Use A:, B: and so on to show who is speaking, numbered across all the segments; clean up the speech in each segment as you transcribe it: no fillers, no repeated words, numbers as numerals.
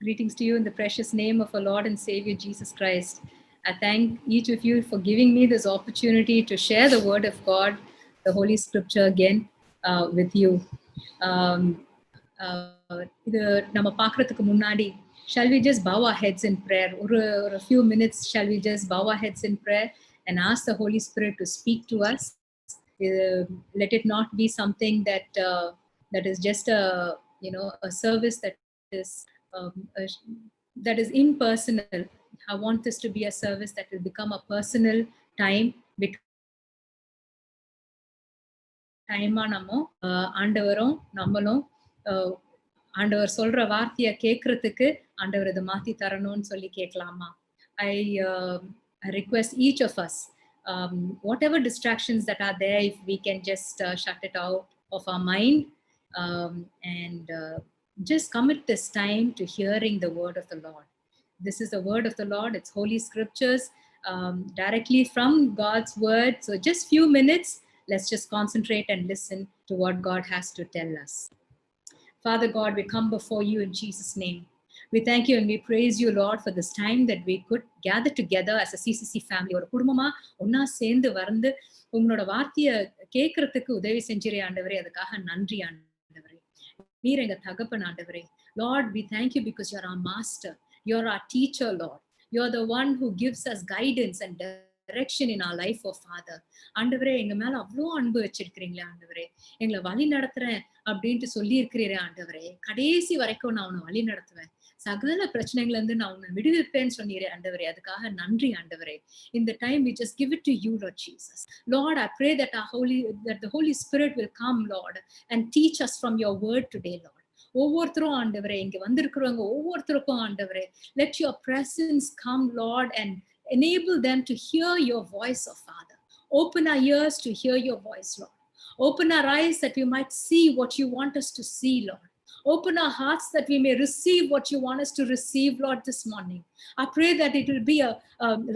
A: Greetings to you in the precious name of our Lord and Savior Jesus Christ. I thank each of you for giving me this opportunity to share the Word of God, the Holy Scripture again with you. இது நம்ம பார்க்கறதுக்கு முன்னாடி shall we just bow our heads in prayer? ஒரு a few minutes, shall we just bow our heads in prayer and ask the Holy Spirit to speak to us? Let it not be something that is just a service that is impersonal. I want this to be a service that will become a personal time டைமா நம்ம ஆண்டவரும் நம்மளும் ஆண்டவர் சொல்ற வார்த்தையை கேட்கறதுக்கு ஆண்டவர் இதை மாத்தி தரணும்னு சொல்லி கேட்கலாமா? I request each of us, whatever distractions that are there, if we can just shut it out of our mind and just commit this time to hearing the word of the Lord. This is the word of the Lord. It's Holy Scriptures, directly from God's word. So just few minutes, let's just concentrate and listen to what God has to tell us. Father God, we come before you in Jesus' name. We thank you and we praise you, Lord, for this time that we could gather together as a CCC family. ஒரு குடும்பமா ஒன்னா சேர்ந்து வந்து உங்களோட வார்த்தையை கேட்கறதுக்கு உதவி செஞ்சிரே ஆண்டவரே, அதுக்காக நன்றி ஆண்டவரே. நீர் எங்க தகப்பன் ஆண்டவரே. Lord, we thank you because you're our master. You're our teacher, Lord. You're the one who gives us guidance and direction in our life, oh Father. ஆண்டவரே, எங்க மேல அவ்வளோ அன்பு வச்சிருக்கிறீங்களே ஆண்டவரே. எங்களை வழி நடத்துறேன் அப்படின்ட்டு சொல்லி இருக்கிறீரே ஆண்டவரே. கடைசி வரைக்கும் நான் உன்னை வழி நடத்துவேன். சகல பிரச்சனைகள்ல இருந்து நான் உன்னை விடுவிப்பேன்னு சொன்னீரே ஆண்டவரே, அதுக்காக நன்றி ஆண்டவரே. In the time we just give it to you, Lord Jesus. Lord, I pray that the Holy Spirit will come, Lord, and teach us from your word today, Lord. ஒவ்வொருத்தரும் ஆண்டவரே, இங்க வந்திருக்கிறவங்க ஒவ்வொருத்தருக்கும் ஆண்டவரே, let your presence come, Lord, and enable them to hear your voice, oh Father. Open our ears to hear your voice, Lord. Open our eyes that we might see what you want us to see, Lord. Open our hearts that we may receive what you want us to receive, Lord, this morning. I pray that it will be a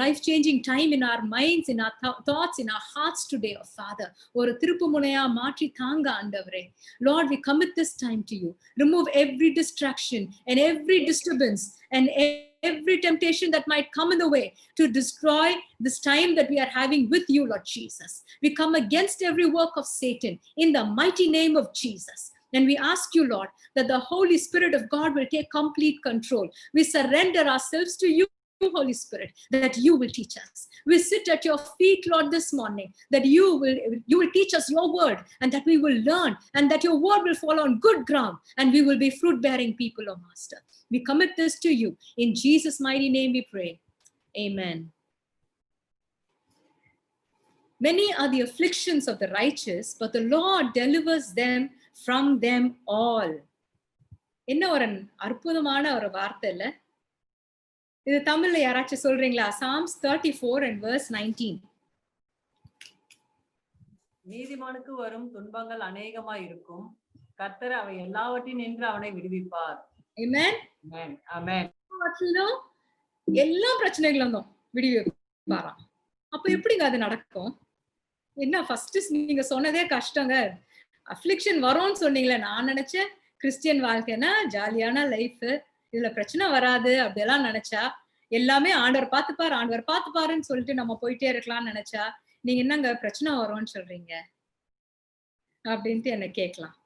A: life-changing time in our minds, in our thoughts, in our hearts today, oh Father. ஒரு திருப்புமுனையா மாற்றி தாங்க ஆண்டவரே. Lord, we commit this time to you. Remove every distraction and every disturbance and every temptation that might come in the way to destroy this time that we are having with you, Lord Jesus. We come against every work of Satan in the mighty name of Jesus. And we ask you, Lord, that the Holy Spirit of God will take complete control. We surrender ourselves to you, Holy Spirit, that you will teach us. We sit at your feet, Lord, this morning, that you will teach us your word and that we will learn and that your word will fall on good ground and we will be fruit-bearing people, oh Master. We commit this to you. In Jesus' mighty name we pray. Amen. Many are the afflictions of the righteous, but the Lord delivers them from them all. என்ன ஒரு அற்புதமான ஒரு வார்த்தை இல்ல? இது தமிழ்ல யாராச்சும் சொல்றீங்களா? Psalms 34 and verse 19.
B: நீதிமானுக்கு வரும் துன்பங்கள் அநேகமாய் இருக்கும், கர்த்தர் அவை எல்லாவற்றின் நின்று அவனை விடுவிப்பார்.
A: Amen.
B: Amen. Amen.
A: எல்லா பிரச்சனைகளும் விடுவிப்பாராம். அப்ப எப்படிங்க அது நடக்கும்? என்ன ஃபர்ஸ்ட் நீங்க சொன்னதே கஷ்டங்க. அஃப்ளிக்ஷன் வரும்னு சொன்னீங்களே, நான் நினைச்சேன் கிறிஸ்டியன் வாழ்க்கைன்னா ஜாலியான லைஃப், இதுல பிரச்சனை வராது அப்படியெல்லாம் நினைச்சா, எல்லாமே ஆண்டவர் பார்த்துப்பாருன்னு சொல்லிட்டு நம்ம போயிட்டே இருக்கலாம்னு நினைச்சா, நீங்க என்னங்க பிரச்சனை வரும்னு சொல்றீங்க அப்படின்ட்டு என்ன கேட்கலாம்.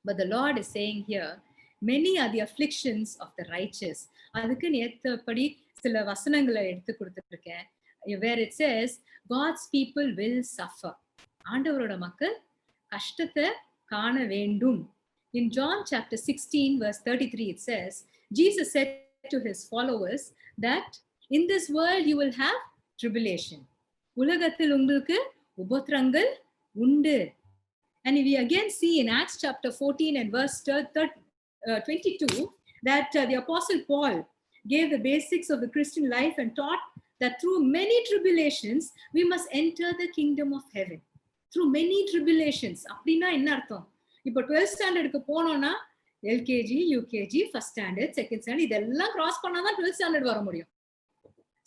A: But the Lord is saying here, many are the afflictions of the righteous. அதுக்கு நேத்தபடி சில வசனங்களை எடுத்து கொடுத்துருக்கேன். Where it says, God's people will suffer. ஆண்டவரோட மக்கள் கஷ்டத்தை காண வேண்டும். In John chapter 16 verse 33 it says, Jesus said to his followers that in this world you will have tribulation. உலகத்தில் உங்களுக்கு உபத்திரங்கள் உண்டு. And we again see in Acts chapter 14 and verse 22 that the Apostle Paul gave the basics of the Christian life and taught that through many tribulations we must enter the kingdom of heaven. Through many tribulations. அப்படின்னா என்ன அர்த்தம்? இப்போ 12th ஸ்டாண்டர்டுக்கு போனோம்னா LKG, UKG, first standard, second standard இதெல்லாம் cross பண்ணாதான் 12th standard வர முடியும்.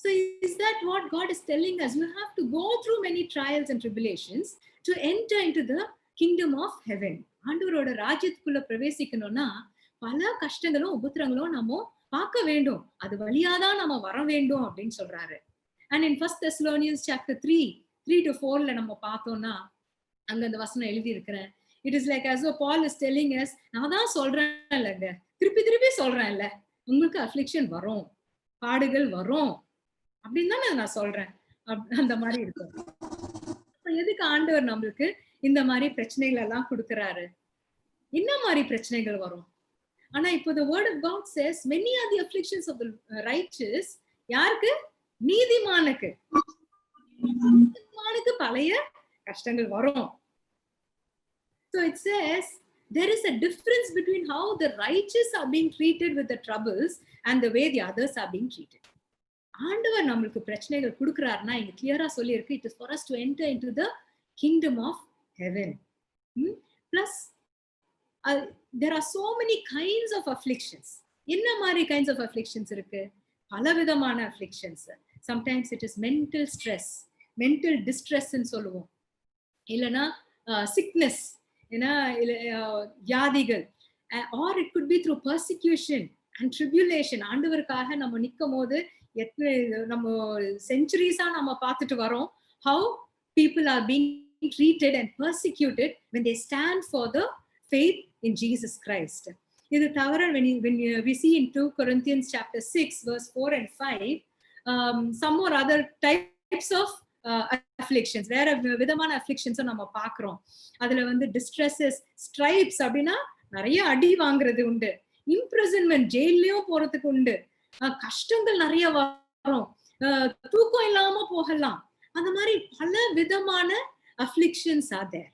A: So is that what God is telling us? You have to go through many trials and tribulations to enter into the kingdom of heaven. ஆண்டவரோட ராஜ்யத்துக்குள்ள பிரவேசிக்கணும்னா பல கஷ்டங்களும் உபத்திரங்களும் நம்ம பார்க்க வேண்டும், அது வழியாதான் நம்ம வர வேண்டும் அப்படின்னு சொல்றாரு. அண்ட் இன் 1 Thessalonians chapter 3:3-4 நம்ம பார்த்தோம்னா அங்க அந்த வசனம் எழுதி இருக்கிறேன். It is like as though Paul is telling us, நான் தான் சொல்றேன் இல்லங்க, திருப்பி திருப்பி சொல்றேன் இல்ல, உங்களுக்கு அஃப்ளிக்ஷன் வரும், பாடுகள் வரும் அப்படின்னு தானே நான் சொல்றேன். அந்த மாதிரி இருக்கும். எதுக்கு ஆண்டவர் நம்மளுக்கு இந்த மாதிரி பிரச்சனைகள் எல்லாம் கொடுக்கிறாரு? என்ன மாதிரி பிரச்சனைகள் வரும்? ஆனா இப்போ the word of God says many are the afflictions of the righteous. யாருக்கு? நீதிமானுக்கு. நீதிமானுக்கு பழைய கஷ்டங்கள் வரும். So it says there is a difference between how the righteous are being treated with the troubles and the way the others are being treated. ஆண்டவர் நம்மளுக்கு பிரச்சனைகள் கொடுக்கிறாருன்னா இங்க கிளியரா சொல்லி இருக்கு, it is for us to enter into the kingdom of heaven. Plus there are so many kinds of afflictions. என்ன மாதிரி kinds of afflictions இருக்கு? பலவிதமான afflictions. Sometimes it is mental stress, mental distress ன்னு சொல்லுவோம். இல்லனா sickness, ஏன்னா வியாதிகள், or it could be through persecution and tribulation. ஆண்டவருக்காக நம்ம நிக்கும் போது நம்ம செஞ்சுரிஸா நம்ம பார்த்துட்டு வரோம் how people are being treated and persecuted when they stand for the faith in Jesus Christ. இது தவிர when we see in 2 Corinthians chapter 6 verse 4 and 5, some more other types of afflictions, வேற விதமான afflictions நம்ம பார்க்கிறோம். அதுல வந்து distresses, stripes அப்படின்னா நிறைய அடி வாங்குறது உண்டு, imprisonment, ஜெயிலையும் போறதுக்கு உண்டு, கஷ்டங்கள் நிறைய வரும், தூக்கம் இல்லாம போகலாம், அந்த மாதிரி பல விதமான afflictions are there.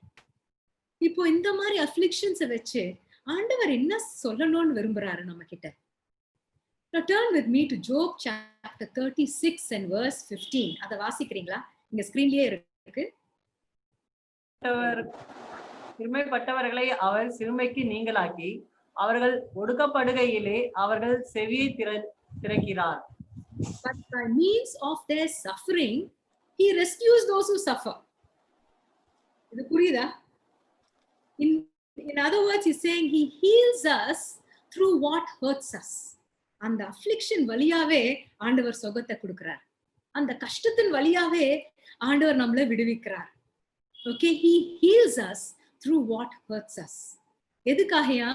A: இப்போ இந்த மாதிரி afflictions வச்சு ஆண்டவர் என்ன சொல்லணும்னு விரும்புறாரு நம்ம கிட்ட? Now turn with me to Job chapter 36 and verse 15. அத வாசிக்கிறீங்களா? இங்க ஸ்கிரீன்லயே இருக்கு.
B: சிறுமைப்பட்டவர்களை அவர் சிறுமைக்கு நீங்களாக்கி அவர்கள் ஒடுக்கப்படுகையிலே அவர்கள் செவியை திறக்கிறார்.
A: But by means of their suffering he rescues those who suffer. இது புரியுதா? In other words, he's saying he heals us through what hurts us. அந்த affliction வழியாவே ஆண்டவர் சுகத்தை கொடுக்கிறார், அந்த கஷ்டத்தின் வழியாவே ஆண்டவர் நம்மளை விடுவிக்கிறார். Okay, he heals us through what hurts us. எதுக்காகயா?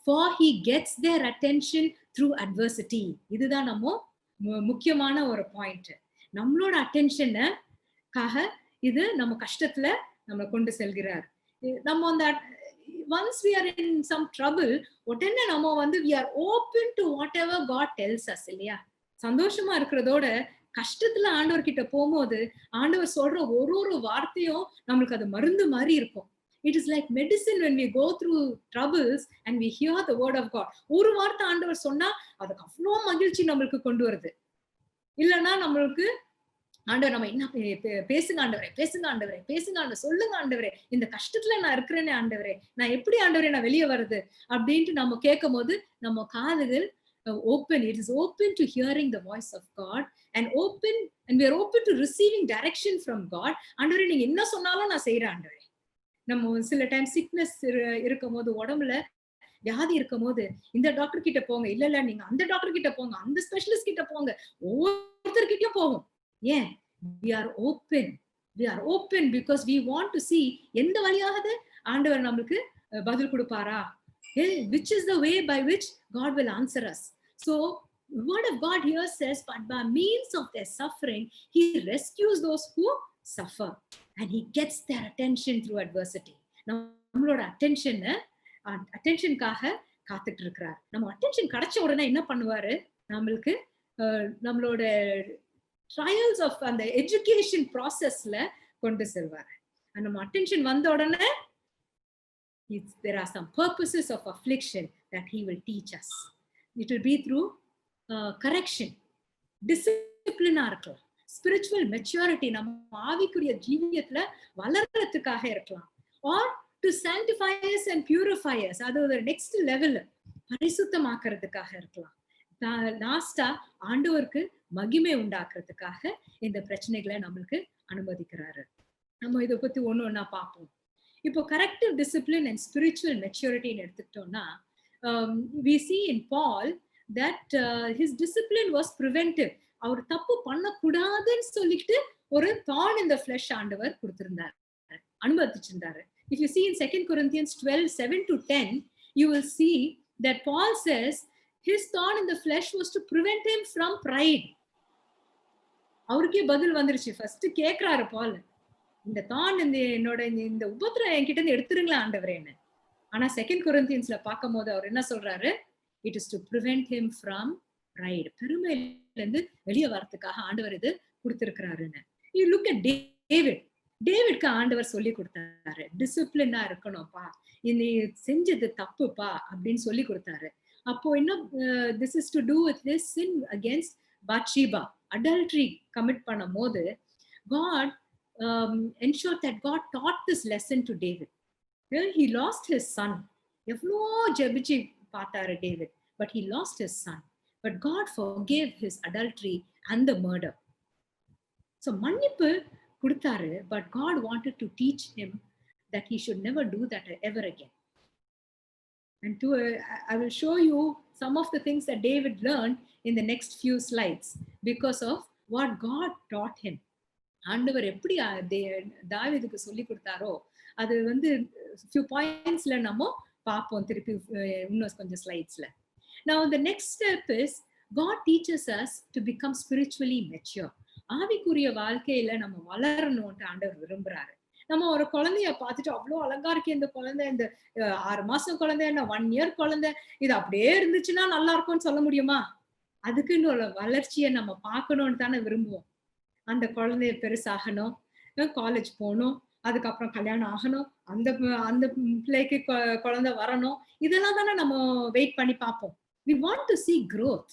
A: For he gets their attention through adversity. இதுதான் நம்ம முக்கியமான ஒரு பாயிண்ட். நம்மளோட அட்டென்ஷனுக்காக இது நம்ம கஷ்டத்துல நம்ம கொண்டு செல்கிறார். நம்ம அந்த once we are in some trouble, உடனே நம்ம வந்து we are open to whatever God tells us இல்லையா? சந்தோஷமா இருக்கிறதோட கஷ்டத்துல ஆண்டவர் கிட்ட போகும்போது ஆண்டவர் சொல்ற ஒரு வார்த்தையும் நம்மளுக்கு அது மருந்து மாதிரி இருக்கும். It is like medicine when we go through troubles and we hear the word of God. ஒரு வார்த்தை ஆண்டவர் சொன்னா அதுக்கு அவ்வளோ மகிழ்ச்சி நம்மளுக்கு கொண்டு வருது. இல்லைன்னா நம்மளுக்கு ஆண்டவர் நம்ம என்ன பேசுங்க ஆண்டவரே, பேசுங்க ஆண்டவரே, பேசுங்க ஆண்டவர், சொல்லுங்க ஆண்டவரே, இந்த கஷ்டத்துல நான் இருக்கிறேனே ஆண்டவரே, நான் எப்படி ஆண்டவரே நான் வெளியே வருது அப்படின்ட்டு நம்ம கேட்கும் போது நம்ம காதுகள் open. It is open to hearing the voice of God and we are open to receiving direction from God. ஆண்டவரே நீங்க என்ன சொன்னாலும் நான் செய்யறேன் ஆண்டவரே. நம்ம சில டைம் சிக்னஸ் இருக்கும் போது, உடம்புல வியாதி இருக்கும் போது, இந்த டாக்டர் கிட்ட போங்க, இல்ல நீங்க அந்த டாக்டர் கிட்ட போங்க, அந்த ஸ்பெஷலிஸ்ட் கிட்ட போங்க, ஒவ்வொருத்தர்கிட்டயும் போவோம். ஏன்? we are open because we want to see எந்த வழியாக ஆண்டவர் நமக்கு பதில் கொடுப்பாரா, which is the way by which God will answer us. So the word of God here says, but by means of their suffering he rescues those who suffer and he gets their attention through adversity. நம்மளோட அட்டென்ஷனுக்காக காத்துட்டு இருக்கிறார். நம்ம attention கிடைச்ச உடனே என்ன பண்ணுவாரு? நம்மளுக்கு நம்மளோட ட்ரையல்ஸ் ஆஃப் அந்த எஜுகேஷன் ப்ராசஸ்ல கொண்டு செல்வாரு. நம்ம அட்டென்ஷன் வந்த உடனே there are some purposes of affliction that he will teach us. It will be through correction, discipline, spiritual maturity, நம்ம ஆவிக்குரிய ஜீவியத்துல வளர்றதுக்காக இருக்கலாம், or to sanctify us and purify us, அது ஒரு நெக்ஸ்ட் லெவல் பரிசுத்தமாக்குறதுக்காக இருக்கலாம். லாஸ்டா ஆண்டவருக்கு மகிமை உண்டாக்குறதுக்காக இந்த பிரச்சனைகளை நம்மளுக்கு அனுமதிக்கிறாரு. நம்ம இதை பத்தி ஒண்ணா பார்ப்போம். இப்போ கரெக்டிவ் டிசிப்ளின் அண்ட் ஸ்பிரிச்சுவல் மெச்சூரிட்டின்னு எடுத்துக்கிட்டோம்னா we see in Paul that his discipline was preventive. அவர் தப்பு பண்ணக்கூடாதுன்னு சொல்லிட்டு ஒரு thorn in the flesh ஆண்டவர் கொடுத்திருந்தார், அனுமதிச்சிருந்தாரு. If you see in 2 Corinthians 12:7-10, you will see that Paul says his thorn in the flesh was to prevent him from pride. அவருக்கே பதில் வந்துருச்சு. First கேக்குறாரு பால், இந்த தான் என்னோட இந்த உபத்திரம் என்கிட்ட இருந்து எடுத்துருங்களா ஆண்டவரேன்னு. ஆனா 2 Corinthiansல பார்க்கும் போது அவர் என்ன சொல்றாரு? It is to prevent him from pride. பெருமையில இருந்து வெளியே வரதுக்காக ஆண்டவர் இது கொடுத்திருக்கிறாருன்னு. You look at David. டேவிட்க்கு ஆண்டவர் சொல்லி கொடுத்தாரு, டிசிப்ளினா இருக்கணும்ப்பா, நீ செஞ்சது தப்புப்பா அப்படின்னு சொல்லி கொடுத்தாரு. அப்போ இன்னும் this is to do with his sin against Bathsheba, adultery commit பண்ணும் போது God ensured that God taught this lesson to David. He lost his son. எவ்வளோ ஜெபிச்சு பார்த்தாரு David, but he lost his son. But God forgave his adultery and the murder. So மன்னிப்பு கொடுத்தாரு, but God wanted to teach him that he should never do that ever again. And I will show you some of the things that David learned in the next few slides because of what God taught him. ஆண்டவர் எப்படி தாவீதுக்கு சொல்லி கொடுத்தாரோ அது வந்து few pointsல நம்ம பார்ப்போம் திருப்பி இன்னும் கொஞ்சம் ஸ்லைட்ஸ்ல. Now the next step is God teaches us to become spiritually mature. ஆவிக்குரிய வாழ்க்கையில நம்ம வளரணும்னு ஆண்டவர் விரும்புறாரு. நம்ம ஒரு குழந்தைய பார்த்துட்டு அவ்வளோ அழகா இருக்கு இந்த குழந்தை, இந்த 6 மாசம் குழந்தை, என்ன 1 year குழந்தை, இது அப்படியே இருந்துச்சுன்னா நல்லா இருக்கும்னு சொல்ல முடியுமா? அதுக்குன்னு ஒரு வளர்ச்சியை நம்ம பார்க்கணும்னு தானே விரும்புவோம். அந்த குழந்தைய பெருசாகணும், காலேஜ் போகணும், அதுக்கப்புறம் கல்யாணம் ஆகணும், அந்த அந்த பிள்ளைக்கு குழந்தை வரணும், இதெல்லாம் தானே நம்ம வெயிட் பண்ணி பார்ப்போம். We want to see growth.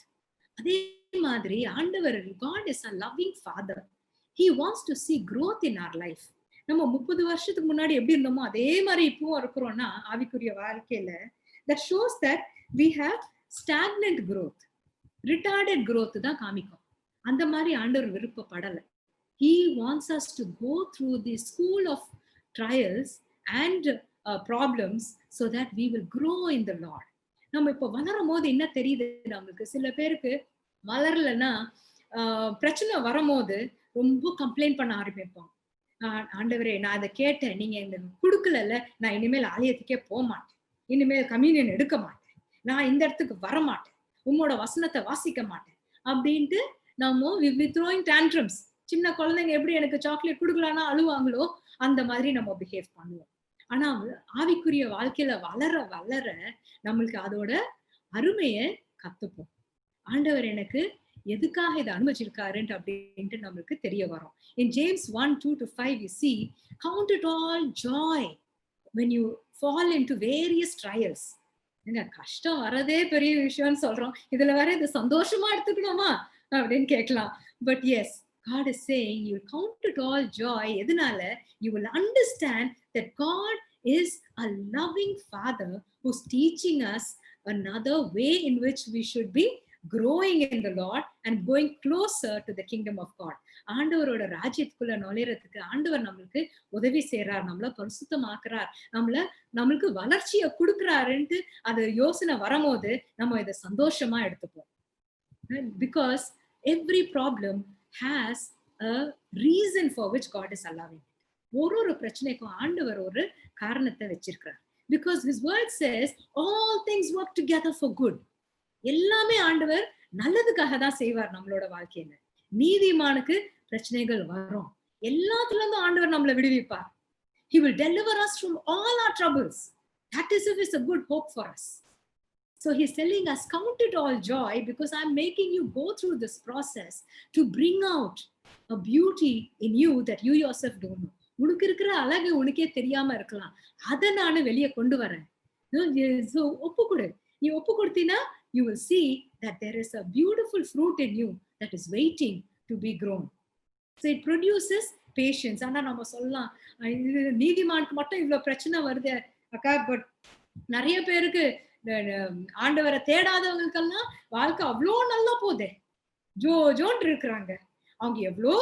A: அதே மாதிரி ஆண்டவர், God is a loving father. He wants to see growth in our life. நம்ம 30 வருஷத்துக்கு முன்னாடி எப்படி இருந்தோமோ அதே மாதிரி இப்பவும் இருக்கிறோம்னா ஆவிக்குரிய வாழ்க்கையில, that shows that we have stagnant growth, retarded growth தான் காமிக்கும். அந்த மாதிரி ஆண்டவர் விருப்பப்படல. He wants us to go through the school of trials and problems so that we will grow in the Lord. நம்ம இப்ப வளரும் போது என்ன தெரியுது நம்மளுக்கு, சில பேருக்கு வளரலன்னா பிரச்சனை வரும்போது ரொம்ப கம்ப்ளைண்ட் பண்ண ஆரம்பிப்போம். ஆண்டவரே நான் அதை கேட்டேன், நீங்க இந்த குடுக்கல, நான் இனிமேல் ஆலயத்துக்கே போக மாட்டேன், இனிமேல் கம்யூனியன் எடுக்க மாட்டேன், நான் இந்த இடத்துக்கு வர மாட்டேன், உம்மோட வசனத்தை வாசிக்க மாட்டேன் அப்படின்ட்டு நம்ம throwing tantrums. சின்ன குழந்தைங்க எப்படி எனக்கு சாக்லேட் கொடுக்கலான்னா அழுவாங்களோ அந்த மாதிரி நம்ம பிஹேவ் பண்ணுவோம். ஆனா ஆவிக்குரிய வாழ்க்கையில வளர வளர நம்மளுக்கு அதோட அருமையை கத்துப்போம். ஆண்டவர் எனக்கு எதுக்காக இதை அனுமதிச்சிருக்காருன்ட்டு அப்படின்ட்டு நம்மளுக்கு தெரிய வரும். In James 1:2-5 you see, count it all joy when you fall into various trials. நீங்க கஷ்டம் வரதே பெரிய விஷயம்னு சொல்றோம், இதுல வர இது சந்தோஷமா எடுத்துக்கணுமா அப்படின்னு கேட்கலாம். But yes, God is saying you will count it all joy. எதனால? You will understand that God is a loving father who's teaching us another way in which we should be growing in the Lord and going closer to the kingdom of God. ஆண்டவரோட ராஜ்யத்துக்குள்ள நுழையறதுக்கு ஆண்டவர் நம்மளுக்கு உதவி செய்யறார், நம்மள பரிசுத்தமாக்குறார், நம்மளுக்கு வளர்ச்சியை கொடுக்குறாருன்ட்டு அது யோசனை வரும்போது நம்ம இதை சந்தோஷமா எடுத்துப்போம். Because every problem has a reason for which God is allowing it. ஒரு பிரச்சனைக்கும் ஆண்டவர் ஒரு காரணத்தை வச்சிருக்கிறார். Because his word says all things work together for good. எல்லாமே ஆண்டவர் நல்லதுக்காக தான் செய்வார் நம்மளோட வாழ்க்கையில. நீதிமானுக்கு பிரச்சனைகள் வரும், எல்லாத்துல இருந்தும் ஆண்டவர் நம்மளை விடுவிப்பார். He will deliver us from all our troubles. That is a good hope for us. So he's telling us, count it all joy because I'm making you go through this process to bring out a beauty in you that you yourself don't know. உனக்கு இருக்கிற அழகு உனக்கே தெரியாம இருக்கலாம், அதை நானு வெளியே கொண்டு வரேன். So ஒப்பு கொடு. நீ ஒப்பு கொடுத்தீங்கன்னா you will see that there is a beautiful fruit in you that is waiting to be grown. So it produces patience. ஆனா நம்ம சொல்லலாம், நீதிமானுக்கு மட்டும் இவ்வளவு பிரச்சனை வருது அக்கா, பட் நிறைய பேருக்கு ஆண்டவரை தேடாதவங்களுக்கெல்லாம் வாழ்க்கை அவ்வளோ நல்லா போதே, ஜோன்னு இருக்கிறாங்க. அவங்க எவ்வளோ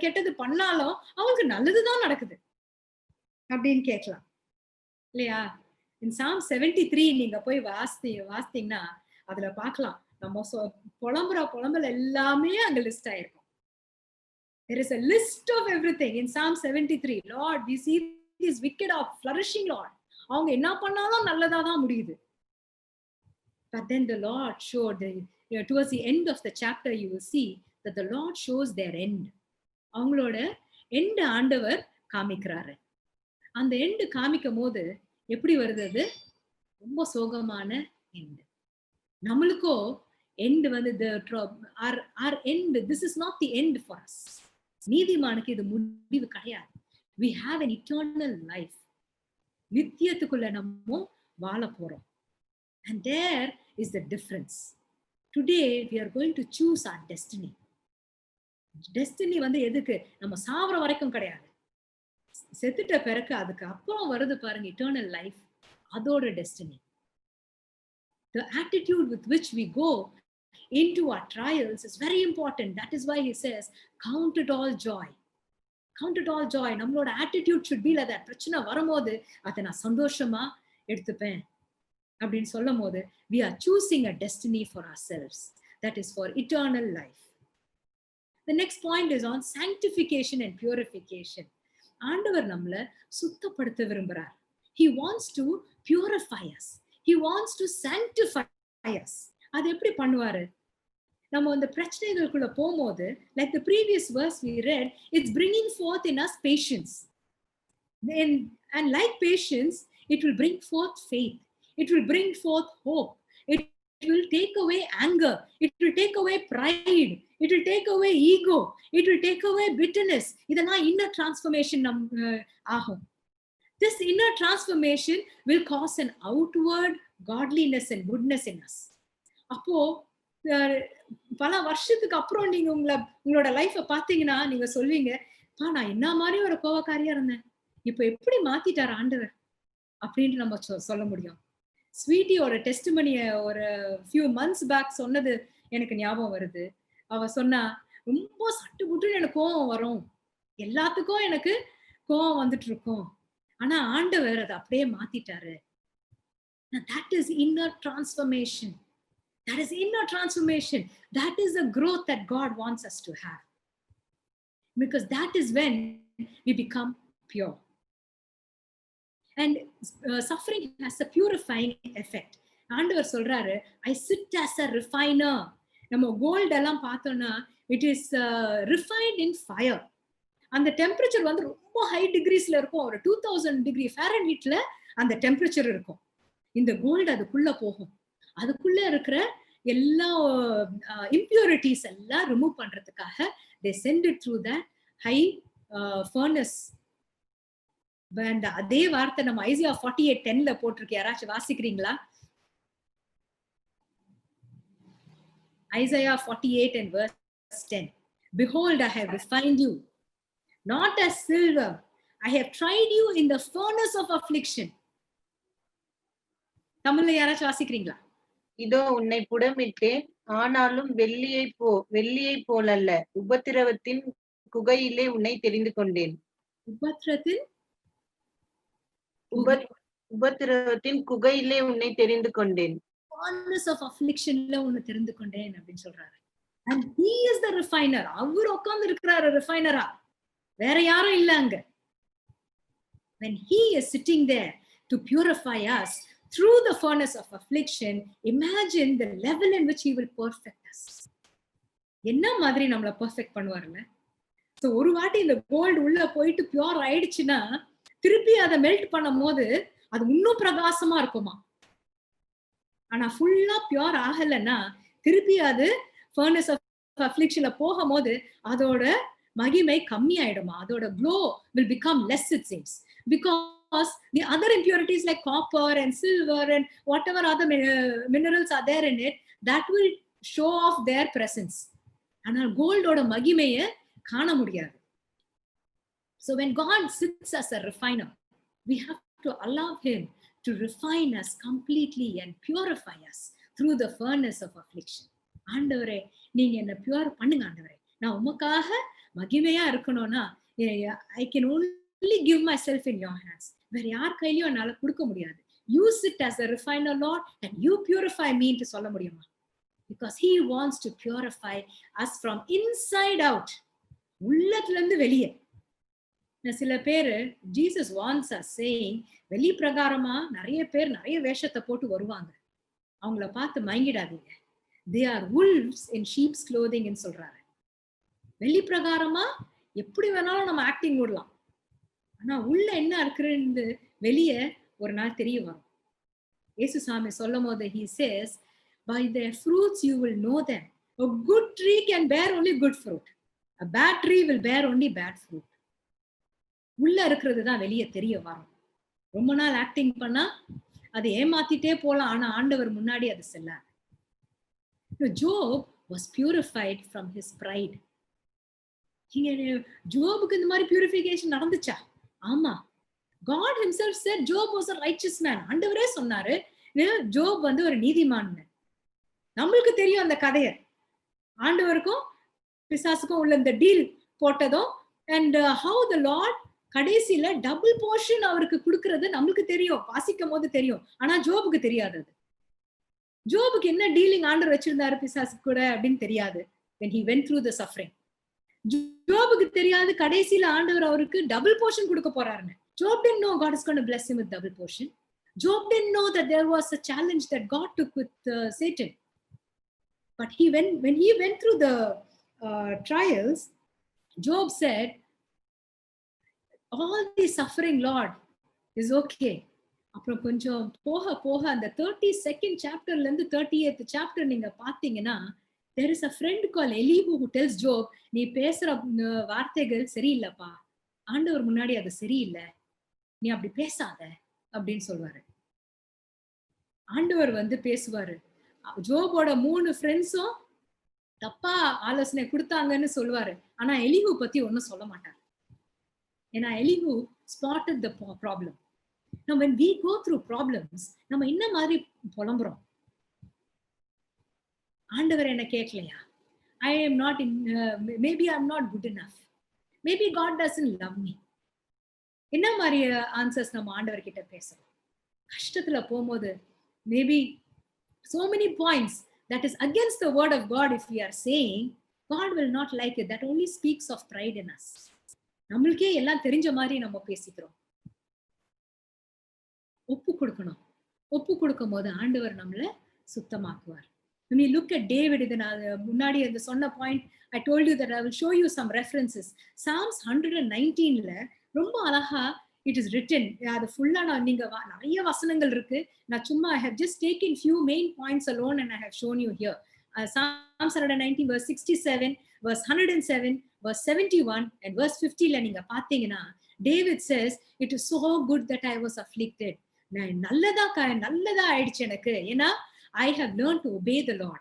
A: கெட்டது பண்ணாலும் அவங்களுக்கு நல்லதுதான் நடக்குது அப்படின்னு கேட்கலாம் இல்லையா? In Psalm 73 நீங்க போய் வாசித்தீங்கன்னா அதுல பார்க்கலாம், நம்ம புலம்பல் எல்லாமே அங்க லிஸ்ட் ஆயிருக்கும். There is a list of everything in Psalm 73. Lord, we see these wicked are flourishing, Lord. அவங்க என்ன பண்ணாலும் நல்லதா தான் முடியுது. But then the Lord showed, towards the end of the chapter, you will see that the Lord shows their end. அவங்களோட end ஆண்டவர் காமிக்கிறாரு. அந்த end காமிக்கும் போது எப்படி வருது? அது ரொம்ப சோகமான end. நம்மளுக்கோ end வந்து our end, this is not the end for us. நீதிமானுக்கு இது முடிவு கிடையாது. We have an eternal life. நித்தியத்துக்குள்ள நம்ம வாழ போறோம். And there is the difference. Today we are going to choose our destiny. Destiny வந்து எதுக்கு? நம்ம சாவற வரைக்கும் கிடையாது. செத்துட்ட பிறகு அதுக்கு அப்புறம் வருது பாருங்க eternal life. அதோட destiny. The attitude with which we go into our trials is very important. That is why he says, count it all joy. Count it all joy. நம்மளோட attitude should be like that. பிரச்சனை வரும்போது அதை நான் சந்தோஷமா எடுத்துப்பேன் அப்படின்னு சொல்லும் போது we are choosing a destiny for ourselves. That is for eternal life. The next point is on sanctification and purification. ஆண்டவர் நம்மள சுத்தப்படுத்த விரும்புறார். He wants to purify us. He wants to sanctify us. அது எப்படி பண்ணுவாரு? நம்ம அந்த பிரச்சனைகளுக்குள்ள போகும்போது, like the previous verse we read, it's bringing forth in us patience. And like patience, it will bring forth faith. It will bring forth hope. It will take away anger. It will take away pride. It will take away ego. It will take away bitterness. இதெல்லாம் inner transformation ஆகும். This inner transformation will cause an outward godliness and goodness in us. அப்போ பல வருஷத்துக்கு அப்புறம் நீங்க உங்களோட லைஃப பாத்தீங்கன்னா நீங்க சொல்வீங்க, நான் என்ன மாதிரி ஒரு கோவக்காரியா இருந்தேன், இப்ப எப்படி மாத்திட்டார் ஆண்டவர் அப்படின்னு நம்ம சொல்ல முடியும். ஸ்வீட்டியோட டெஸ்டிமனிய ஒரு few months back சொன்னது எனக்கு ஞாபகம் வருது. அவ சொன்னா, ரொம்ப சட்டு புட்டுன்னு எனக்கு கோவம் வரும், எல்லாத்துக்கும் எனக்கு கோவம் வந்துட்டு இருக்கும், ஆனா ஆண்டவர் அதை அப்படியே மாத்திட்டாரு. That is inner transformation. That is inner transformation. That is the growth that God wants us to have. Because that is when we become pure. And suffering has a purifying effect. ஆண்டவர் சொல்றாரு, I sit as a refiner. நம்ம gold எல்லாம் பார்த்தோம்னா it is refined in fire. அந்த temperature வந்து ரொம்ப high டிகிரிஸ்ல இருக்கும். ஒரு 2000 டிகிரி ஃபாரன்ஹீட்ல அந்த டெம்பரேச்சர் இருக்கும். இந்த கோல்டு அதுக்குள்ள போகும். அதுக்குள்ள இருக்கிற எல்லா impurities எல்லாம் ரிமூவ் பண்றதுக்காக they send it through that high furnace. and அதே வார்த்தை நம்ம ஐசியா 48:10ல போட்டிருக்கு. யாராச்சும் வாசிக்கிறீங்களா? Isaiah 48 and verse 10. Behold, I have refined you, not as silver. I have tried you in the furnace of affliction. தமிழ்ல யாராச்சும் வாசிக்கிறீங்களா?
C: இதோ உன்னை புடமிட்டேன், ஆனாலும் வெள்ளியை போலல்ல, உபத்திரவத்தின் குகையிலே உன்னை தெரிந்து கொண்டேன். உபத்திரவத்தின் குகையிலே உன்னை தெரிந்து கொண்டேன்.
A: furnace of afflictionல உன்னை தெரிந்து கொண்டேன் அப்படின்னு சொல்றாரு. and he is the refiner. அவர் உட்கார்ந்து இருக்கிறாரு ரிஃபைனரா, வேற யாரும் இல்ல அங்க. when he is sitting there to purify us through the furnace of affliction, imagine the level in which he will perfect us. என்ன மாதிரி நம்மள பெர்ஃபெக்ட் பண்ணுவாருங்க. சோ ஒரு வாட்டி இந்த கோல்ட் உள்ள போயிட்டு பியூர் ஆயிடுச்சுன்னா திருப்பி அதை மெல்ட் பண்ணும் போது அது இன்னும் பிரகாசமா இருக்குமா. ஆனா ஃபுல்லா பியூர் ஆகலைன்னா திருப்பி அது furnace of afflictionல போகும்போது அதோட மகிமை கம்மி ஆயிடுமா, அதோட glow will become less, it seems, because the other impurities like copper and silver and whatever other minerals are there in it, that will show off their presence. ஆனால் கோல்டோட மகிமையை காண முடியாது. So when God sits as a refiner, we have to allow him to refine us completely and purify us through the furnace of affliction. ஆண்டவரே, நீங்க என்ன pure பண்ணுங்க ஆண்டவரே, நான் உமக்காக மகிமையா இருக்கணும்னா I can only give myself in your hands. வேற யார் கையிலயும் என்னால கொடுக்க முடியாது. You sit as a refiner, Lord, and you purify me ன்னு சொல்ல முடியுமா? because he wants to purify us from inside out. உள்ளத்துல இருந்து வெளியே. சில பேரு ஜீசஸ் வான்ஸ் us saying, வெளி பிரகாரமா நிறைய பேர் நிறைய வேஷத்தை போட்டு வருவாங்க, அவங்கள பார்த்து மயங்கிடாதீங்க. they are wolves in sheep's clothing ன்னு சொல்றாரு. வெளி பிரகாரமா எப்படி வேணாலும் நம்ம ஆக்டிங் விடலாம், ஆனா உள்ள என்ன இருக்குன்னு வெளியே ஒரு நாள் தெரிய வரும். இயேசு சாமி சொல்லும் போது he says, by their fruits you will know them. A good tree can bear only good fruit. A bad tree will bear only bad fruit. உள்ள இருக்கிறது தான் வெளியே தெரிய வரும். ரொம்ப நாள் ஆக்டிங் பண்ணா அதை ஏமாத்திட்டே போலாம், ஆனா ஆண்டவர் முன்னாடி அது செல்லாது. Job was purified from his pride. ஜோபுக்கு இந்த மாதிரி பியூரிஃபிகேஷன் நடந்துச்சா? ஆமா. God himself said Job was a righteous man. ஆண்டவரே சொன்னாரு ஜோப் வந்து ஒரு நீதிமான். நம்மளுக்கு தெரியும் அந்த கதையை, ஆண்டவருக்கும் பிசாசுக்கும் உள்ள இந்த டீல் போட்டதும், அண்ட் how the Lord கடைசியில டபுள் போர்ஷன் அவருக்கு கொடுக்கறது நம்மளுக்கு தெரியும், வாசிக்கும் போது தெரியும். ஆனா ஜோபுக்கு தெரியாது. ஜோபுக்கு என்ன டீலிங் ஆண்டவர் வச்சிருந்தாரு பிசாசு கூட அப்படின்னு தெரியாது. when he went through the suffering, ஜோபுக்கு தெரியாது கடைசியில ஆண்டவர் அவருக்கு டபுள் போர்ஷன் கொடுக்க போறாருன்னு. Job didn't know God is going to bless him with double portion. Job didn't know that there was a challenge that God took with Satan. But when he went through the trials, Job said, all the suffering, Lord, is okay. அப்புறம் கொஞ்சம் போக போக அந்த 32nd chapterல இருந்து 38th chapter நீங்க பாத்தீங்கன்னா, there is a friend called Elihu who tells Job, நீ பேசுற வார்த்தைகள் சரியில்லைப்பா, ஆண்டவர் முன்னாடி அது சரியில்லை, நீ அப்படி பேசாத அப்படின்னு சொல்வாரு. ஆண்டவர் வந்து பேசுவாரு. ஜோபோட 3 ஃப்ரெண்ட்ஸும் தப்பா ஆலோசனை கொடுத்தாங்கன்னு சொல்லுவாரு, ஆனா எலிஹு பத்தி ஒன்னும் சொல்ல மாட்டாரு. ஏன்னா Elihu spotted the problem. Now when we go through problems, நம்ம என்ன மாதிரி புலம்புறோம்? ஆண்டவர் என்ன கேட்கலையா? I am not in, maybe I'm not good enough. Maybe God doesn't love me. என்ன மாதிரி ஆன்சர்ஸ் நம்ம ஆண்டவர் கிட்ட பேசுறோம்? கஷ்டத்துல போகும்போது maybe so many points that is against the word of God, if we are saying, God will not like it. That only speaks of pride in us. நம்மளுக்கே எல்லாம் தெரிஞ்ச மாதிரி நம்ம பேசிக்கிறோம். ஒப்பு கொடுக்கணும். ஒப்பு கொடுக்கும் போது ஆண்டவர் நம்மளை சுத்தமாக்குவார். When we look at David, இது நான் முன்னாடி அந்த சொன்ன point, I told you that I will show you some references. Psalms 119ல ரொம்ப அழகா it is written. அது ஃபுல்லா நீங்க நிறைய வசனங்கள் இருக்கு. நான் சும்மா I have just taken few main points alone and I have shown you here. Psalms 119 verse 67, verse 107, verse 71 and verse 50ல நீங்க பாத்தீங்கன்னா, David says, it is so good that I was afflicted. நல்லதா ஆயிடுச்சு எனக்கு, ஏன்னா I have learned to obey the Lord.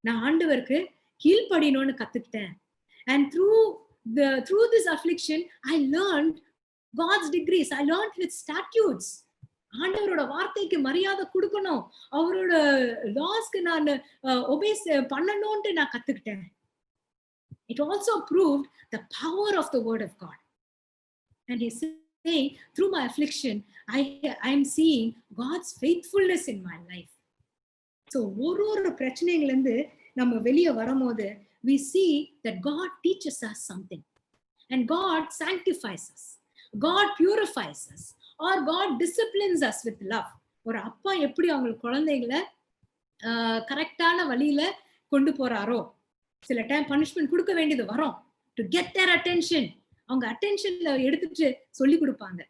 A: நான் ஆண்டவருக்கு கீழ்ப்படியணும்னு கத்துக்கிட்டேன். And through this affliction I learned God's degrees. I learned his statutes. ஆண்டவரோட வார்த்தைக்கு மரியாதை கொடுக்கணும், அவரோட லாஸ்க்கு நான் ஒபே பண்ணணும்னு நான் கத்துக்கிட்டேன். It also proved the power of the word of God. And he's saying, through my affliction, I am seeing God's faithfulness in my life. So ஒரு பிரச்சனையில இருந்து நம்ம வெளியே வரும்போது we see that God teaches us something, and God sanctifies us, God purifies us, or God disciplines us with love. ஒரு அப்பா எப்படி அவங்க குழந்தைகளை கரெக்டான வழியில கொண்டு போறாரோ, சில டைம் பனிஷ்மெண்ட் கொடுக்க வேண்டியது வரும் to get their attention. அவங்க அட்டென்ஷன்ல எடுத்துட்டு சொல்லி கொடுப்பாங்க.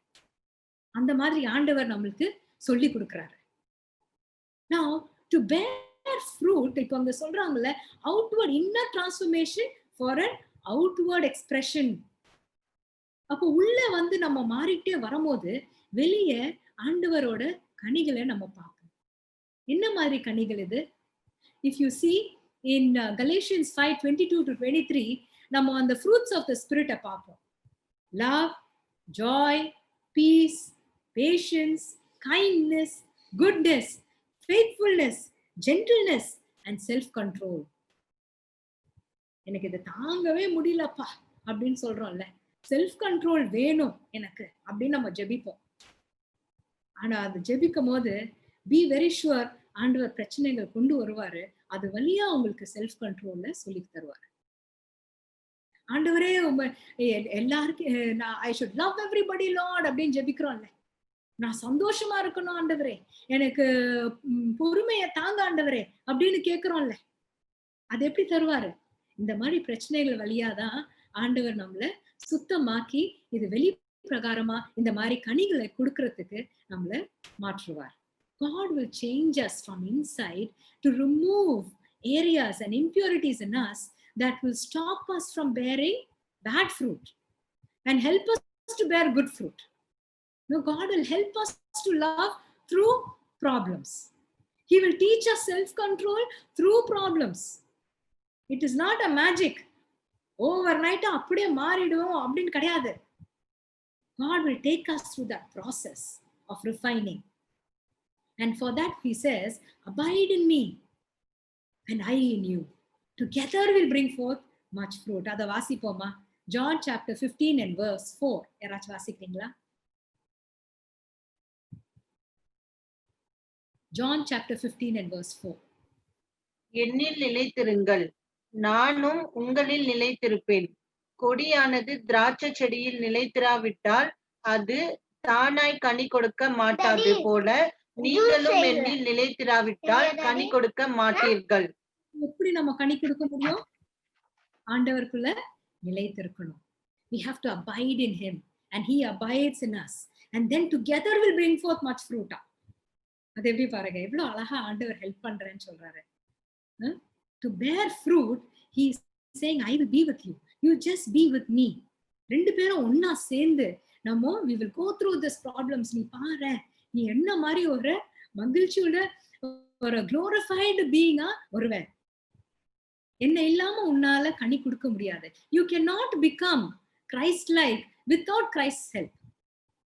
A: அந்த மாதிரி ஆண்டவர் நம்மளுக்கு சொல்லி கொடுக்கிறாரு. Now to bear fruit, இப்போ அவங்க சொல்றாங்கல்ல, outward inner transformation for an outward expression. அப்போ உள்ள வந்து நம்ம மாறிட்டே வரும்போது வெளியே ஆண்டவரோட கனிகளை நம்ம பார்ப்போம். என்ன மாதிரி கனிகள் இது? If you see in Galatians 5:22-23, நம்ம அந்த fruits of the spirit பார்ப்போம். Love, joy, peace, patience, kindness, goodness, faithfulness, gentleness and self-control. எனக்கு இது தாங்கவே முடியலப்பா அப்படின்னு சொல்றோம்ல, செல்ஃப் கண்ட்ரோல் வேணும் எனக்கு அப்படின்னு நம்ம ஜெபிப்போம். ஆனா அது ஜெபிக்கும் போது be very sure ஆண்டவர் பிரச்சனைகள் கொண்டு வருவாரு. அது வழியா உங்களுக்கு செல்ஃப் கண்ட்ரோல்ல சொல்லி தருவாரு. ஆண்டவரே எல்லாருக்கும் I should love everybody Lord அப்படின்னு ஜெபிக்கிறோம்ல. நான் சந்தோஷமா இருக்கணும் ஆண்டவரே, எனக்கு பொறுமைய தாங்க ஆண்டவரே அப்படின்னு கேட்கிறோம்ல. அது எப்படி தருவாரு? இந்த மாதிரி பிரச்சனைகள் வழியாதான் ஆண்டவர் நம்மள சுத்தமாக்கி இது வெளி பிரகாரமா இந்த மாதிரி கனிகளை கொடுக்கறதுக்கு நம்மள மாற்றுவார். God will change us from inside to remove areas and impurities in us that will stop us from bearing bad fruit and help us to bear good fruit. No, God will help us to love through problems. He will teach us self-control through problems. It is not a magic. Overnight அப்படியே மாறிடுவோம் அப்படின்னு கிடையாது. God will take us through that process of refining. And for that he says, abide in me and I in you. Together we'll bring forth much fruit. Ada வாசிப்போமா? John chapter 15 and verse 4. யாராச்சும் வாசிக்கிறீங்களா? John chapter 15 and verse 4.
C: என்னில் நிலைத்திருங்கள், நானும் உங்களில் நிலைத்திருப்பேன். கொடியானது திராட்சை செடியில் நிலைத்திராவிட்டால் அது தானாய் கனி கொடுக்க மாட்டாது போல, நீங்களும் என்னில் நிலைத்திராவிட்டால் கனி கொடுக்க மாட்டீர்கள்.
A: எப்படி நம்ம கனி கொடுக்க முடியும்? ஆண்டவருக்குள்ள நிலைத்திருக்கணும். We have to abide in him and he abides in us, and then together we'll bring forth much fruit. அது எப்படி பாருங்க, எவ்வளவு அழகா ஆண்டவர் ஹெல்ப் பண்றேன்னு சொல்றாரு. To bear fruit, he is saying, I will be with you. You just be with me. ரெண்டு பேரும் ஒன்னா சேர்ந்து நம்ம we will go through this problems. நீ பாரு, நீ என்ன மாதிரி ஒரு மகிழ்ச்சியோட ஒரு glorified being வருவ. என்ன இல்லாம உன்னால கனி கொடுக்க முடியாது. You cannot become Christ-like without Christ's help.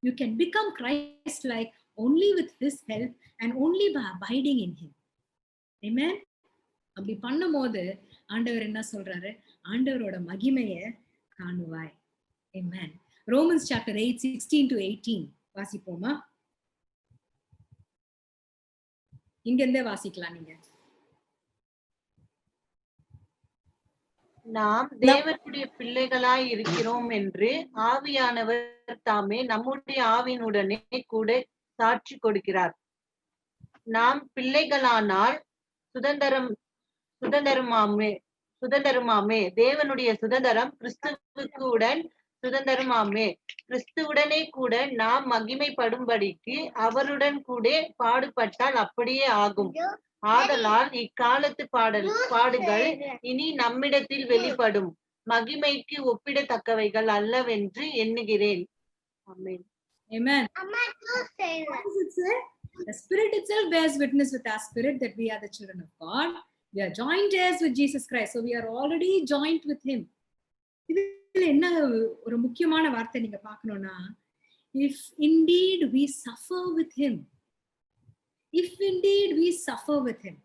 A: You can become Christ-like only with his help and only by abiding in him. Amen. அப்படி பண்ணும்போது ஆண்டவர் என்ன சொல்றாரு? ஆண்டவரோட மகிமைய காணுவாய். Amen. Romans chapter 8, 16 to 18 வாசிப்போமா? இங்க இருந்தே வாசிக்கலாம் நீங்க.
C: நாம் தேவனுடைய பிள்ளைகளாய் இருக்கிறோம் என்று ஆவியானவர் தாமே நம்முடைய ஆவியினுடனே கூட சாட்சி கொடுக்கிறார். நாம் பிள்ளைகளானால் சுதந்திரமாமே தேவனுடைய சுதந்திரம் கிறிஸ்துவுடன் சுதந்திரமாமே. கிறிஸ்துவுடனே கூட நாம் மகிமைப்படும்படிக்கு அவருடன் கூட பாடுபட்டால் அப்படியே ஆகும். ஆதலால் இக்காலத்து பாடுகள் இனி நம்மிடத்தில் வெளிப்படும் மகிமைக்கு ஒப்பிடத்தக்கவைகள் அல்லவென்று எண்ணுகிறேன். ஆமென்.
A: Amen. The Spirit itself bears witness with our spirit that we are the children of God. We are joint heirs with Jesus Christ. So we are already joint with him. இதுல என்ன ஒரு முக்கியமான வார்த்தை நீங்க பார்க்கணும்னா, if indeed we suffer with him, if indeed we suffer with him,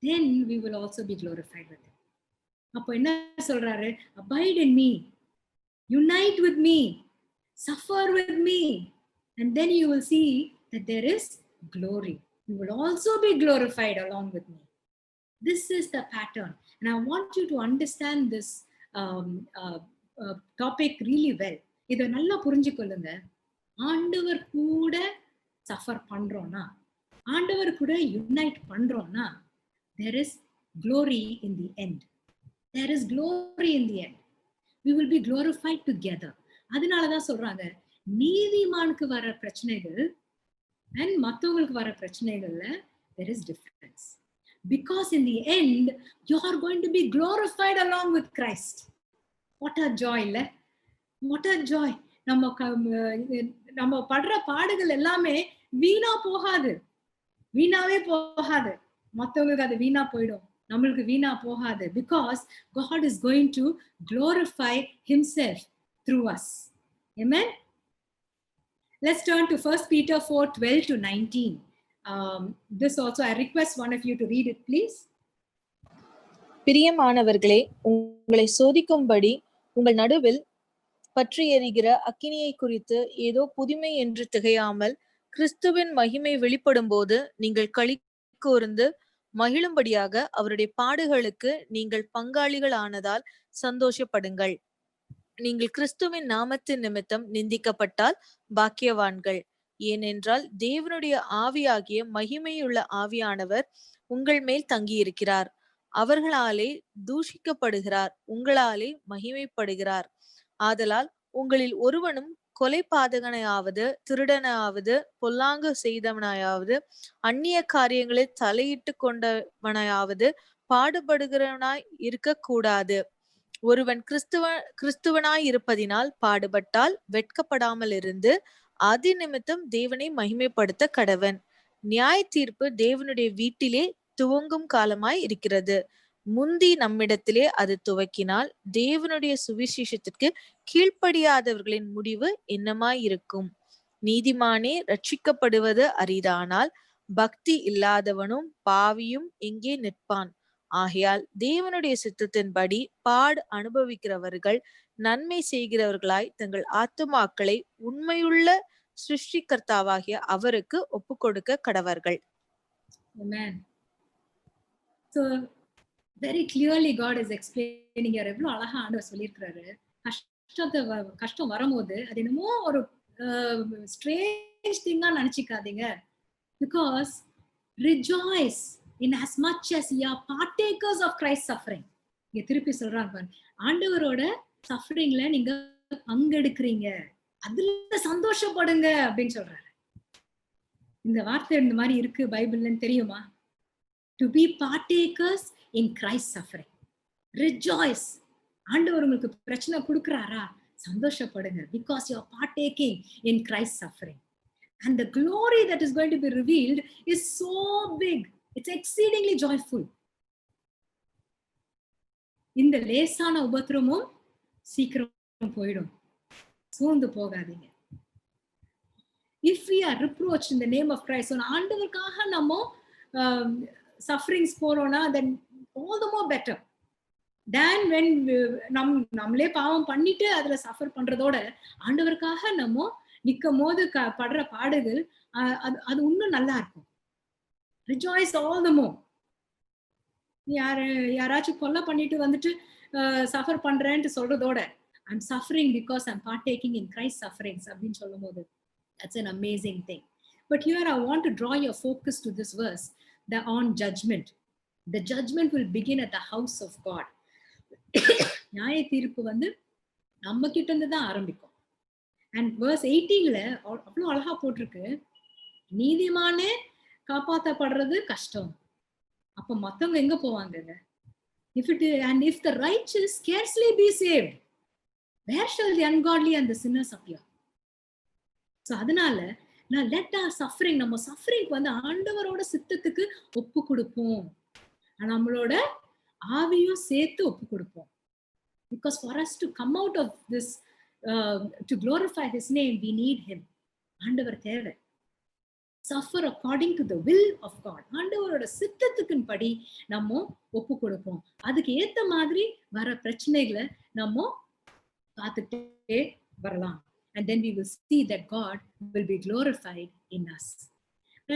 A: then we will also be glorified with him. அப்போ என்ன சொல்றாரு? Abide in me, unite with me, suffer with me, and then you will see that there is glory. You will also be glorified along with me. This is the pattern, and I want you to understand this topic really well. இதை நல்லா புரிஞ்சுக்கொள்ளுங்க. ஆண்டவர் கூட suffer பண்றோம்னா, ஆண்டவர் கூட unite பண்றோம்னா, there is glory in the end. There is glory in the end. We will be glorified together. அதனாலதான் சொல்றாங்க, நீதிமானுக்கு வர பிரச்சனைகள் and மத்தவங்களுக்கு வர பிரச்சனைகள்ல there is difference. Because in the end, you are going to be glorified along with Christ. What a joy, இல்ல? What a joy. நம்ம படுற பாடுகள் எல்லாமே வீணா போகாது, வீணாவே போகாது. மத்தவங்களுக்கு அது வீணா போயிடும், நம்மளுக்கு வீணா போகாது. Because God is going to glorify himself through us. Amen. Let's turn to 1 Peter 4, 12 to 19. This also, I request one of you to read it, please.
D: பிரியமானவர்களே, உங்களை சோதிக்கும்படி உங்கள் நடுவில் பற்றி எரிகிற அக்கினியை குறித்து ஏதோ புதுமை என்று திகையாமல் கிறிஸ்துவின் மகிமை வெளிப்படும் போது நீங்கள் களி கூர்ந்து மகிழும்படியாக அவருடைய பாடுகளுக்கு நீங்கள் பங்காளிகள் ஆனதால் சந்தோஷப்படுங்கள். நீங்கள் கிறிஸ்துவின் நாமத்தின் நிமித்தம் நிந்திக்கப்பட்டால் பாக்கியவான்கள். ஏனென்றால் தேவனுடைய ஆவியாகிய மகிமையுள்ள ஆவியானவர் உங்கள் மேல் தங்கியிருக்கிறார். அவர்களாலே தூஷிக்கப்படுகிறார், உங்களாலே மகிமைப்படுகிறார். ஆதலால் உங்களில் ஒருவனும் கொலைபாதகனாயாவது, திருடனாவது, பொல்லாங்கு செய்தவனாயாவது, அந்நிய காரியங்களில் தலையிட்டு கொண்டவனாயாவது பாடுபடுகிறவனாய் இருக்கக்கூடாது. ஒருவன் கிறிஸ்துவனாய் இருப்பதினால் பாடுபட்டால் வெட்கப்படாமல் இருந்து அதி நிமித்தம் தேவனை மகிமைப்படுத்த கடவன். நியாய தீர்ப்பு தேவனுடைய வீட்டிலே துவங்கும் காலமாய் இருக்கிறது. முந்தி நம்மிடத்திலே அது துவக்கினால் தேவனுடைய சுவிசேஷத்திற்கு கீழ்ப்படியாதவர்களின் முடிவு என்னமாய் இருக்கும்? நீதிமானே ரட்சிக்கப்படுவது அரிதானால் பக்தி இல்லாதவனும் பாவியும் எங்கே நிற்பான்? ஆகையால் தேவனுடைய சித்தத்தின்படி பாடு அனுபவிக்கிறவர்கள் நன்மை செய்கிறவர்களாய் தங்கள் ஆத்துமாக்களை உண்மையுள்ள சிருஷ்டிகர்த்தாவாகிய அவருக்கு ஒப்பு கொடுக்க கடவர்கள்.
A: Amen. So very clearly God is explaining here. எவ்வளவு அழகா ஆண்டவர் சொல்லியிருக்கிறாரு. கஷ்டம் வரும்போது அது என்னமோ ஒரு ஸ்ட்ரேஞ்ச் திங்கா நினைச்சுக்காதீங்க. Because rejoice in as much as you are partakers of Christ's suffering. இங்க திருப்பி சொல்றாங்க, ஆண்டவரோட சஃபரிங்ல நீங்க பங்கெடுக்கிறீங்க, அதுல சந்தோஷப்படுங்க அப்படின்னு சொல்றாரு. இந்த வார்த்தை இந்த மாதிரி இருக்கு பைபிள்லன்னு தெரியுமா? To be partakers in Christ's suffering. Rejoice. ஆண்டவர் உங்களுக்கு பிரச்சனை கொடுக்கிறாரா? சந்தோஷப்படுங்க. Because you are partaking in Christ's suffering. And the glory that is going to be revealed is so big. It's exceedingly joyful. இந்த லேசான உபத்திரமும் சீக்கிரம் போயிடும். சோர்ந்து போகாதீங்க. If we are reproached in the name of Christ, ஆண்டவருக்காக நம்ம sufferings போறோம்னா then all the more better than when நம்மளே பாவம் பண்ணிட்டு அதுல சஃபர் பண்றதோட ஆண்டவருக்காக நம்ம நிக்கும் போது படுற பாடுகள் அது இன்னும் நல்லா இருக்கும். Rejoice all the more. யாராச்சும் கொலை பண்ணிட்டு வந்துட்டு சஃபர் பண்றேன்னு சொல்றதோட I'm suffering because I'm partaking in Christ's sufferings அப்படின்னு சொல்லும் போது that's an amazing thing. But here I want to draw your focus to this verse, on judgment. The judgment will begin at the house of God. நியாய தீர்ப்பு வந்து நம்ம கிட்ட இருந்து தான் ஆரம்பிக்கும். And verse 18ல அவ்வளவு அழகா போட்டிருக்கு, நீதிமானே காப்பாற்றப்படுறது கஷ்டம். அப்ப மத்தவங்க எங்க போவாங்க? If the righteous scarcely be saved, where shall the ungodly and the sinners appear? So அதனால let our suffering, நம்ம சஃபரிங் வந்து ஆண்டவரோட சித்தத்துக்கு ஒப்பு கொடுப்போம், நம்மளோட ஆவியும் சேர்த்து ஒப்பு கொடுப்போம். Because for us to come out of this, to glorify his name, we need him. ஆண்டவர் தேவை. Suffer according to the will of God. ஆண்டவரோட சித்தத்துக்கின் படி நம்ம ஒப்பு கொடுப்போம். அதுக்கு ஏத்த மாதிரி வர பிரச்சனைகளை நம்ம பார்த்துட்டே வரலாம். And then we will see that God will be glorified in us.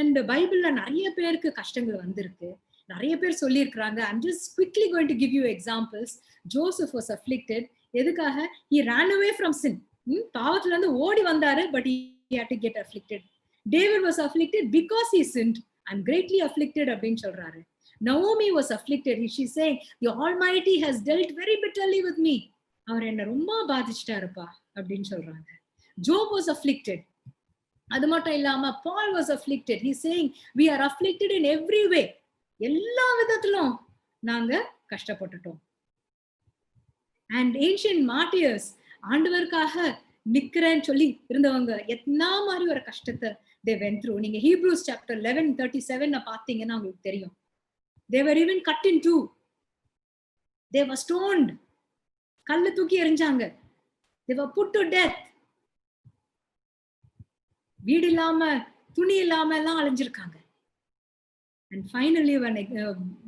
A: And பைபிள்ல நிறைய பேருக்கு கஷ்டங்கள் வந்திருக்கு. நிறைய பேர் சொல்லியிருக்கிறாங்க. I'm just quickly going to give you examples. Joseph was afflicted. எதுக்காக? He ran away from sin. பாவத்துல இருந்து ஓடி வந்தாரு, but he had to get afflicted. David was afflicted because he sinned. I'm greatly afflicted அப்படின்னு சொல்றாரு. Naomi was afflicted. She's saying, the Almighty has dealt very bitterly with me. அவர் என்ன ரொம்ப பாதிச்சிட்டாருப்பா அப்படின்னு சொல்றாங்க. Job was afflicted. அது மட்டும் இல்லாம Paul was afflicted. He's saying, we are afflicted in every way. எல்லா விதத்திலும் நாங்க கஷ்டப்பட்டுட்டோம். And ancient martyrs, ஆண்டவருக்காக நிக்கிறேன்னு சொல்லி இருந்தவங்க எத்தனை மாதிரி ஒரு கஷ்டத்தை they went through. நீங்க Hebrews chapter 11:37 பாத்தீங்கன்னா உங்களுக்கு தெரியும். They were even cut in two. They were stoned. கல்ல தூக்கி எறிஞ்சாங்க. They were put to death. வீடு இல்லாம துணி இல்லாம எல்லாம் அலைஞ்சிருக்காங்க. And finally,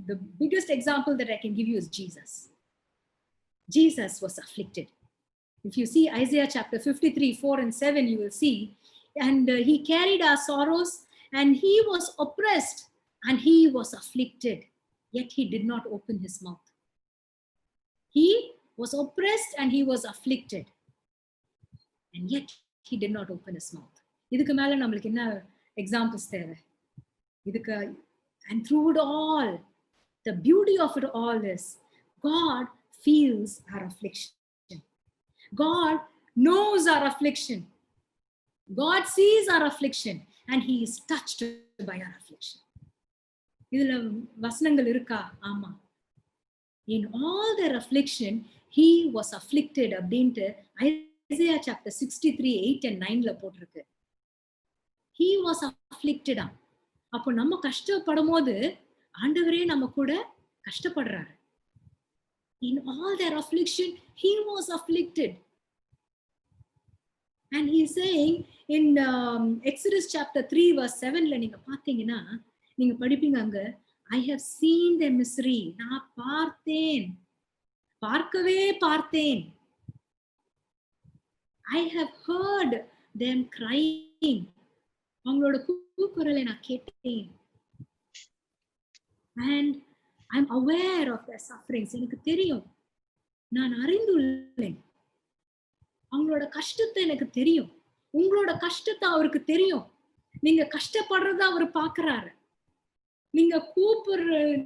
A: the biggest example that I can give you is Jesus. Jesus was afflicted. If you see Isaiah chapter 53:4 and 7, you will see and he carried our sorrows, and he was oppressed and he was afflicted, yet he did not open his mouth. He was oppressed and he was afflicted, and yet he did not open his mouth. இதுக்கு மேல நம்மளுக்கு என்ன examples தேவை? இதுக்கு and through it all, the beauty of it all is God feels our affliction. God knows our affliction. God sees our affliction and he is touched by our affliction. இதுல வசனங்கள் இருக்கா? ஆமா. In all their affliction he was afflicted அப்படின்ட்டு Isaiah chapter 63 8 and 9ல போட்டிருக்கு. He was afflicted. அப்போ நம்ம கஷ்டப்படும் போது ஆண்டவரே நம்ம கூட கஷ்டப்படுறாரு. In all their affliction he was afflicted. And he is saying in Exodus chapter 3 verse 7ல நீங்க பாத்தீங்கன்னா, நீங்க படிப்பீங்க அங்க, I have seen their misery. நான் பார்த்தேன், பார்க்கவே பார்த்தேன். I have heard them crying. அவங்களோட கூக்குரலை நான் கேட்டேன். And I'm aware of their sufferings. எனக்கு தெரியும், நான் அறிந்துள்ளேன். அவங்களோட கஷ்டத்தை எனக்கு தெரியும். உங்களோட கஷ்டத்தை அவருக்கு தெரியும். நீங்க கஷ்டப்படுறத அவர் பாக்குறாரு. நீங்க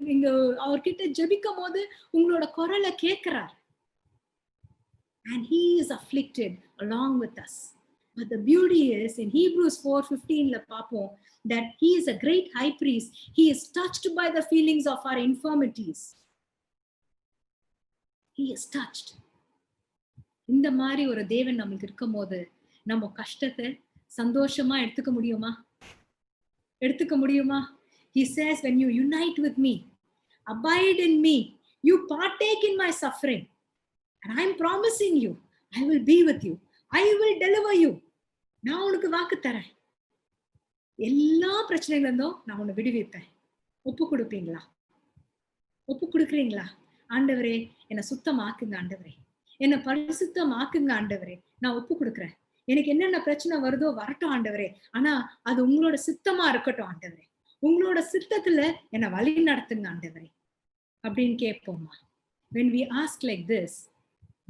A: நீங்க அவர்கிட்ட ஜெபிக்கும் போது உங்களோட குரலை கேட்கிறாரு. And he is afflicted along with us. But the beauty is in Hebrews 4:15 பாப்போம், that he is a great high priest. He is touched by the feelings of our infirmities. He is touched. இந்த மாதிரி ஒரு தேவன் நமக்கு இருக்கும் போது நம்ம கஷ்டத்தை சந்தோஷமா எடுத்துக்க முடியுமா? He says, when you unite with me, abide in me, you partake in my suffering, and I'm promising you, I will be with you, I will deliver you. நான் உனக்கு வாக்கு தரேன், எல்லா பிரச்சனைகள் இருந்தும் நான் உன்னை விடுவிப்பேன். ஒப்பு கொடுப்பீங்களா? ஒப்பு கொடுக்குறீங்களா? ஆண்டவரே என்னை சுத்தமாக்குங்க, ஆண்டவரே என்னை பரிசுத்தமாக்குங்க, ஆண்டவரே நான் ஒப்பு கொடுக்குறேன். எனக்கு என்னென்ன பிரச்சனை வருதோ வரட்டும் ஆண்டவரே, ஆனா அது உங்களோட சித்தமா இருக்கட்டும் ஆண்டவரே, உங்களோட சித்தத்துல என்னை வழி நடத்துங்க ஆண்டவரே அப்படின்னு கேட்போமா? When we ask like this,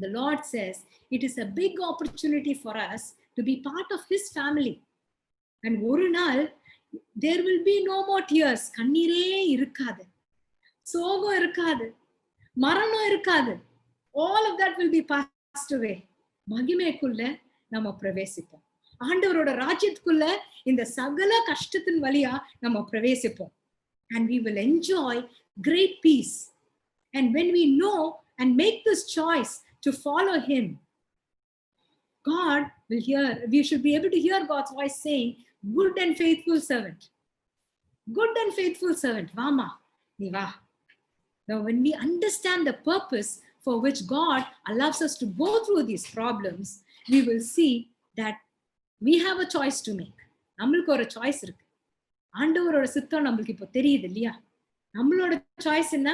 A: the Lord says it is a big opportunity for us to be part of his family. And ஒரு நாள் there will be no more tears. கண்ணீரே இருக்காது, சோகம் இருக்காது, மரணம் இருக்காது. All of that will be passed away. மகிமைக்குள்ள நம்ம பிரவேசிப்போம். ஆண்டவரோட ராஜ்யத்துக்குள்ள இந்த சகல கஷ்டத்தின் வழியா நம்ம பிரவேசிப்போம். And we will enjoy great peace. And when we know and make this choice to follow him, God will hear, we should be able to hear God's voice saying, good and faithful servant. Good and faithful servant. Vama, ni va. Now when we understand the purpose for which God allows us to go through these problems, we will see that we have a choice to make. நம்மளுக்கு ஒரு choice இருக்கு. ஆண்டவரோட சித்தம் நம்மளுக்கு இப்போ தெரியுது இல்லையா? நம்மளோட சாய்ஸ் என்ன?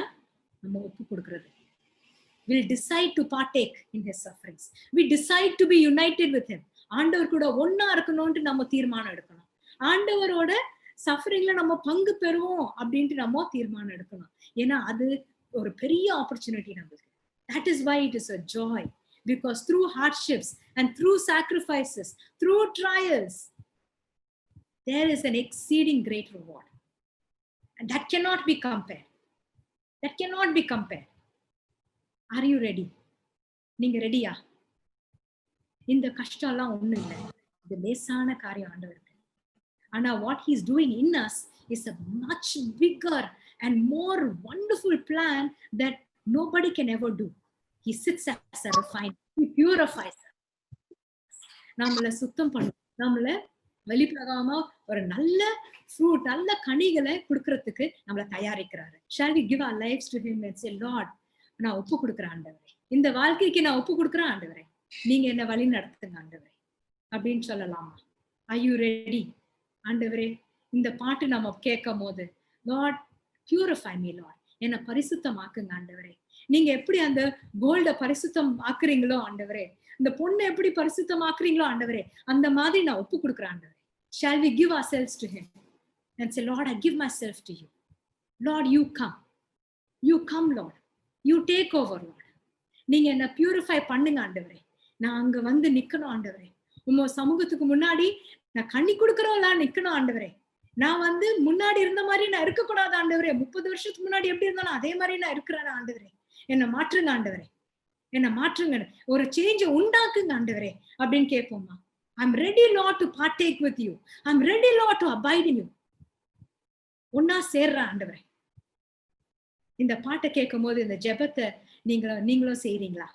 A: நம்ம ஒப்பு கொடுக்கிறது. We'll decide to partake in his sufferings. We decide to be united with him. ஆண்டவர் கூட ஒன்னா இருக்கணும்னு நம்ம தீர்மானம் எடுக்கணும். ஆண்டவரோட சஃபரிங்ல நம்ம பங்கு பெறுவோம் அப்படின்ட்டு நம்ம தீர்மானம் எடுக்கணும். ஏன்னா அது ஒரு பெரிய ஆப்பர்ச்சுனிட்டி நம்மளுக்கு. That is why it is a joy, because through hardships and through sacrifices, through trials, there is an exceeding great reward. And that cannot be compared. That cannot be compared. Are you ready? நீங்க ரெடியா? இந்த கஷ்டம் எல்லாம் ஒண்ணும் இல்லை, இது லேசான காரியம் ஆண்டவருக்கு. ஆனா what he is doing in us is a much bigger and more wonderful plan that nobody can ever do. He sits as a refiner. He purifies us. நம்மள சுத்தம் பண்ணும், நம்மள வெளிப்பிரகாரமா ஒரு நல்ல ஃப்ரூட், நல்ல கனிகளை கொடுக்கறதுக்கு நம்மள தயாரிக்கிறாரு. Shall we give our lives to him and say, Lord, நான் ஒப்பு கொடுக்குறேன் ஆண்டவரே, இந்த வாழ்க்கைக்கு நான் ஒப்பு கொடுக்குறேன் ஆண்டவரே, நீங்க என்ன வழி நடத்துங்க ஆண்டவரே அப்படின்னு சொல்லலாமா? Are you ready? ஆண்டவரே, இந்த பாட்டு நம்ம கேட்கும் போது, Lord, purify me, Lord, என்னை பரிசுத்தமாக்குங்க ஆண்டவரே. நீங்க எப்படி அந்த கோல்ட பரிசுத்தம் ஆக்குறீங்களோ ஆண்டவரே, இந்த பொண்ணை எப்படி பரிசுத்தம் ஆக்குறீங்களோ ஆண்டவரே, அந்த மாதிரி நான் ஒப்பு கொடுக்குறேன் ஆண்டவரே. Shall we give ourselves to him and say, Lord, I give myself to you. Lord, you come. You come, Lord. You take over, Lord. நீங்க என்ன பியூரிஃபை பண்ணுங்க ஆண்டவரே. நான் அங்க வந்து நிக்கணும் ஆண்டவரே. உங்க சமூகத்துக்கு முன்னாடி நான் கண்ணி கொடுக்கறவளா நிக்கணும் ஆண்டவரே. நான் வந்து முன்னாடி இருந்த மாதிரி நான் இருக்கக்கூடாது ஆண்டவரே. 30 வருஷத்துக்கு முன்னாடி எப்படி இருந்தாலும் அதே மாதிரி நான் இருக்கிறேன் ஆண்டவரே. என்ன மாற்றுங்க ஆண்டவரே. என்ன மாற்றுங்க. ஒரு சேஞ்ச உண்டாக்குங்க ஆண்டவரே அப்படின்னு கேட்போமா? I'm ready, Lord, to partake with you. I'm ready, Lord, to abide in you. ஒன்னா சேர்ற ஆண்டவரே. இந்த பாட்டை கேட்கும் போது இந்த ஜெபத்தை நீங்களும் செய்றீங்களா?